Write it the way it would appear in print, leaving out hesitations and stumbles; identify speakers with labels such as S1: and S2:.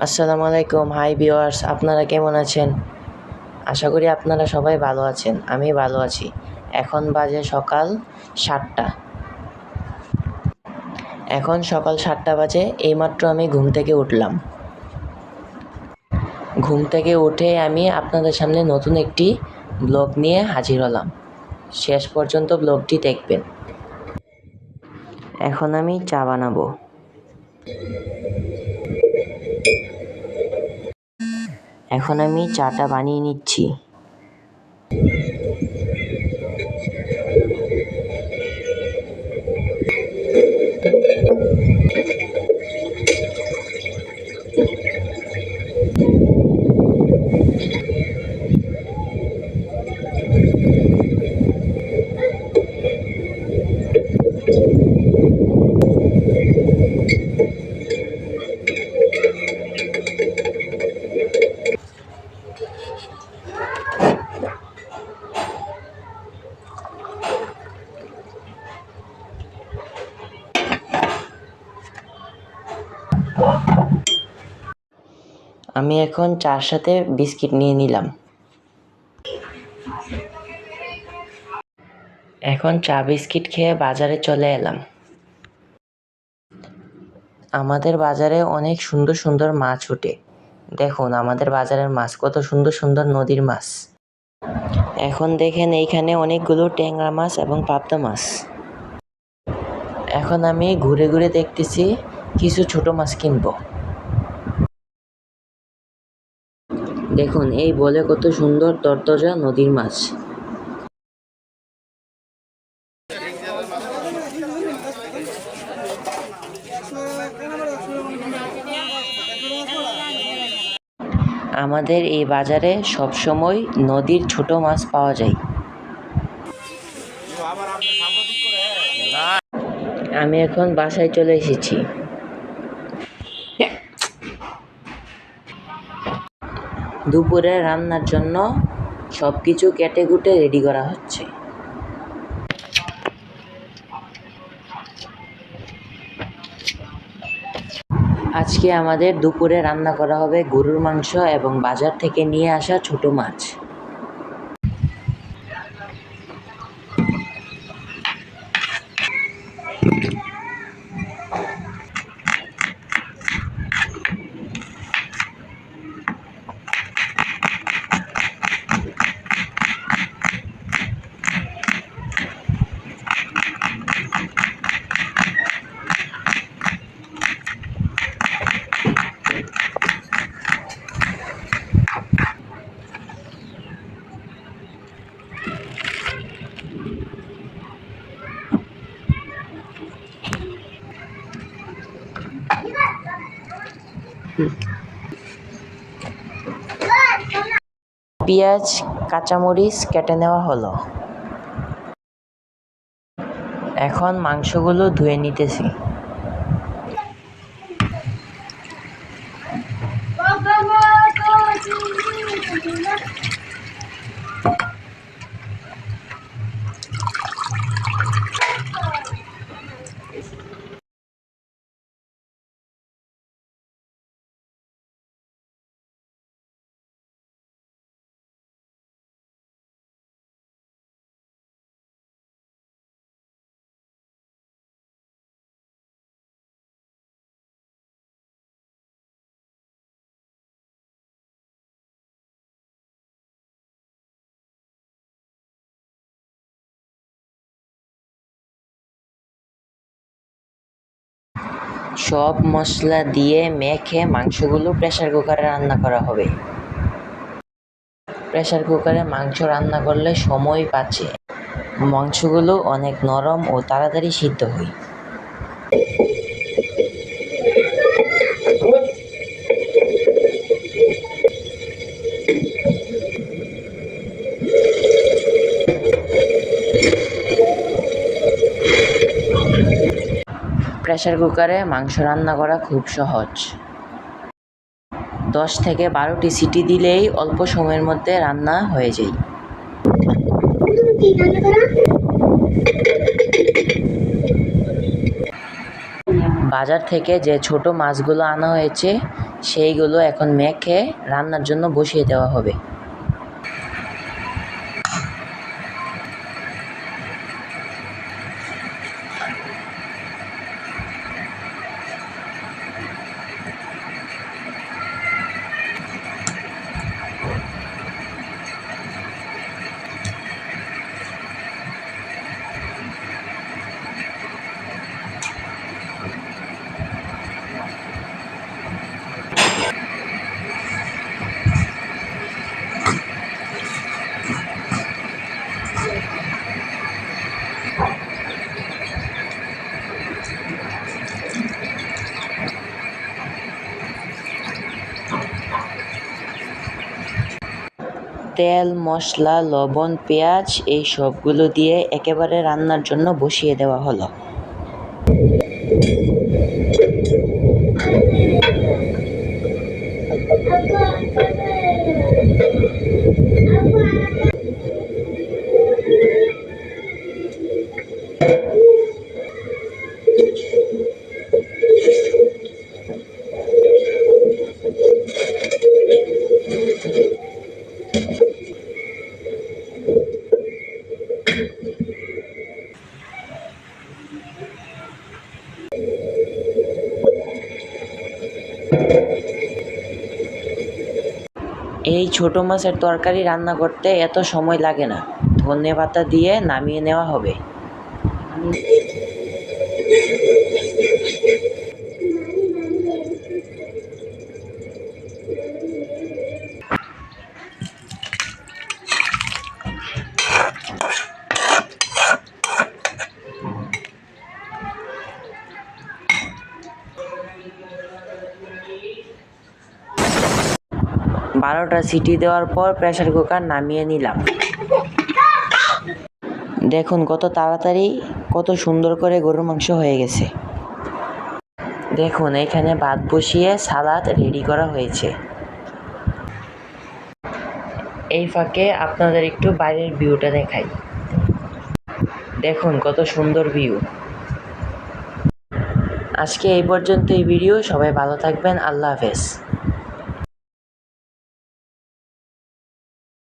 S1: আসসালামু আলাইকুম। Hi viewers, আপনারা কেমন আছেন? আশা করি আপনারা সবাই ভালো আছেন। আমি ভালো আছি। এখন বাজে সকাল 7টা। এখন সকাল 7টা বাজে। এইমাত্র আমি ঘুম থেকে উঠলাম। ঘুম থেকে উঠে আমি আপনাদের সামনে নতুন একটি ব্লগ নিয়ে হাজির হলাম। শেষ পর্যন্ত ব্লগটি দেখবেন। এখন আমি চা বানাবো। এখন আমি চাটা বানিয়ে নিচ্ছি। আমি এখন চার সাথে বিস্কিট নিয়ে নিলাম। এখন চা বিস্কিট খেয়ে বাজারে চলে এলাম। আমাদের বাজারে অনেক সুন্দর সুন্দর মাছ ওঠে। দেখুন আমাদের বাজারের মাছ, কত সুন্দর সুন্দর নদীর মাছ। এখন দেখেন এইখানে অনেকগুলো ট্যাংরা মাছ এবং পাবদা মাছ। এখন আমি ঘুরে ঘুরে দেখতেছি কিছু ছোট মাছ কিনবো। দেখুন এই বলে কত সুন্দর তরতাজা নদীর মাছ। আমাদের এই বাজারে সবসময় নদীর ছোট মাছ পাওয়া যায়। আমি এখন বাসায় চলে এসেছি। দুপুরে রান্নার জন্য সবকিছু কেটে কুটে রেডি করা হচ্ছে। আজকে আমাদের দুপুরে রান্না করা হবে গরুর মাংস এবং বাজার থেকে নিয়ে আসা ছোট মাছ। পেঁয়াজ, কাঁচামরিচ কেটে নেওয়া হলো। এখন মাংসগুলো ধুয়ে নিতেছি। সব মশলা দিয়ে মেখে মাংসগুলো প্রেসার কুকারে রান্না করা হবে। প্রেসার কুকারে মাংস রান্না করলে সময় বাঁচে। মাংসগুলো অনেক নরম ও তাড়াতাড়ি সিদ্ধ হয়। প্রেসার কুকারে মাংস রান্না করা খুব সহজ। 10 থেকে 12টি সিটি দিলেই অল্প সময়ের মধ্যে রান্না হয়ে যায়। বাজার থেকে যে ছোট মাছগুলো আনা হয়েছে সেইগুলো এখন মেখে রান্নার জন্য বসিয়ে দেওয়া হবে। তেল, মশলা, লবণ, পেঁয়াজ এই সবগুলো দিয়ে একেবারে রান্নার জন্য বসিয়ে দেওয়া হলো। এই ছোট মাছের তরকারি রান্না করতে এত সময় লাগে না। ধনেপাতা দিয়ে নামিয়ে নেওয়া হবে। বারোটা সিটি দেওয়ার পর প্রেসার কুকার নামিয়ে নিলাম। দেখুন কত তাড়াতাড়ি কত সুন্দর করে গরুর মাংস হয়ে গেছে। দেখুন এখানে ভাত বসিয়ে সালাদ রেডি করা হয়েছে। এই ফাঁকে আপনাদের একটু বাইরের ভিউটা দেখাই। দেখুন কত সুন্দর ভিউ। আজকে এই পর্যন্ত এই ভিডিও। সবাই ভালো থাকবেন। আল্লাহ হাফেজ।